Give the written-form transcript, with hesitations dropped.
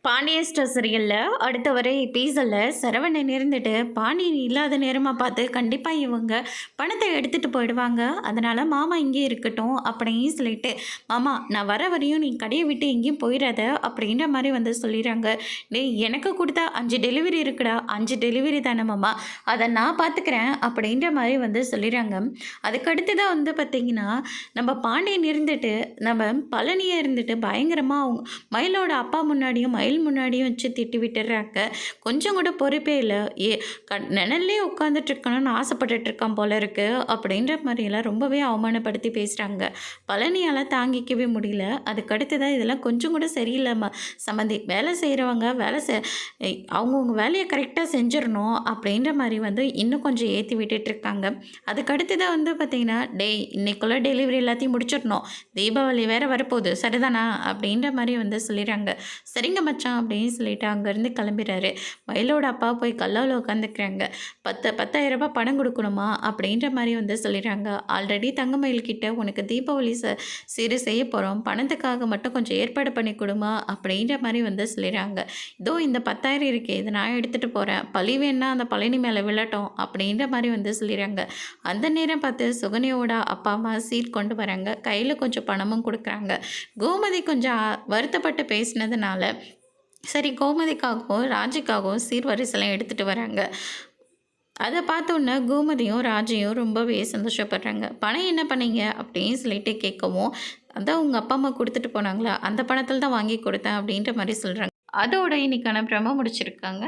Pandian store சீரியலில் அடுத்த வர எபிசோடில் சரவணன் இருந்துட்டு பாண்டியன் இல்லாத நேரமாக பார்த்து கண்டிப்பாக இவங்க பணத்தை எடுத்துகிட்டு போயிடுவாங்க. அதனால் மாமா இங்கே இருக்கட்டும் அப்படின்னு சொல்லிட்டு, மாமா நான் வர வரையும் நீ கடையை விட்டு எங்கேயும் போயிடாத அப்படின்ற மாதிரி வந்து சொல்லிடுறாங்க. டேய் எனக்கு கொடுத்தா 5 டெலிவரி இருக்குடா, 5 டெலிவரி தானே மாமா, அதை நான் பார்த்துக்கிறேன் அப்படின்ற மாதிரி வந்து சொல்லிடுறாங்க. அதுக்கடுத்து தான் வந்து பார்த்திங்கன்னா நம்ம பாண்டியன் இருந்துட்டு நம்ம பழனியை இருந்துட்டு பயங்கரமாக அவங்க மயிலோட அப்பா முன்னாடியும் மயில் முன்னாடியும் வச்சு திட்டி விட்டுறாங்க. கொஞ்சம் கூட பொறுப்பே இல்லை. நிழல்லே உட்காந்துட்ருக்கணும்னு ஆசைப்பட்டுட்டு இருக்கான் போல இருக்கு அப்படின்ற மாதிரியெல்லாம் ரொம்பவே அவமானப்படுத்தி பேசுகிறாங்க. பழனியால் தாங்கிக்கவே முடியல. அதுக்கடுத்து தான் இதெல்லாம் கொஞ்சம் கூட சரியில்லை சம்மந்தி. வேலை செய்கிறவங்க அவங்கவுங்க வேலையை கரெக்டாக செஞ்சிடணும் அப்படின்ற மாதிரி வந்து இன்னும் கொஞ்சம் ஏற்றி விட்டுட்ருக்காங்க. அதுக்கடுத்து தான் வந்து பார்த்திங்கன்னா, டேய் இன்னைக்குள்ள டெலிவரி எல்லாத்தையும் முடிச்சிடணும், தீபாவளி வேறு வரப்போகுது சரிதானா அப்படின்ற மாதிரி வந்து சொல்லிடுறாங்க. சரிங்க மச்சான் அப்படின்னு சொல்லிட்டு அங்கேருந்து கிளம்பிடுறாரு. மயிலோட அப்பா போய் கல்லாவில் உட்காந்துக்கிறாங்க. 10,000 ரூபாய் பணம் கொடுக்கணுமா அப்படின்ற மாதிரி வந்து சொல்லிடுறாங்க. ஆல்ரெடி தங்கமயில் கிட்ட உனக்கு தீபாவளி சீரு செய்ய போகிறோம், பணத்துக்காக மட்டும் கொஞ்சம் ஏற்பாடு பண்ணி கொடுமா அப்படின்ற மாதிரி வந்து சொல்லிடுறாங்க. இதோ இந்த 10,000 இருக்கே, இதை நான் எடுத்துகிட்டு போகிறேன், பழி வேணா அந்த பழனி மேலே விழட்டும் அப்படின்ற மாதிரி வந்து சொல்லிடுறாங்க. அந்த நேரம் பார்த்து சுகன்யாவோட அப்பா அம்மா சீட் கொண்டு வராங்க. கையில் கொஞ்சம் பணமும் கொடுக்குறாங்க. கோமதி கொஞ்சம் வருத்தப்பட்டு பேசினதுனால சரி கோமதிக்காகவும் ராஜிக்காகவும் சீர்வரிசெல்லாம் எடுத்துகிட்டு வராங்க. அதை பார்த்தோன்னே கோமதியும் ராஜியும் ரொம்பவே சந்தோஷப்படுறாங்க. பணம் என்ன பண்ணீங்க அப்படின்னு சொல்லிட்டு கேட்கவும், அதான் உங்கள் அப்பா அம்மா கொடுத்துட்டு போனாங்களா, அந்த பணத்தில் தான் வாங்கி கொடுத்தேன் அப்படின்ற மாதிரி சொல்கிறாங்க. அதோட இன்னைக்கான ப்ரமோ முடிச்சிருக்காங்க.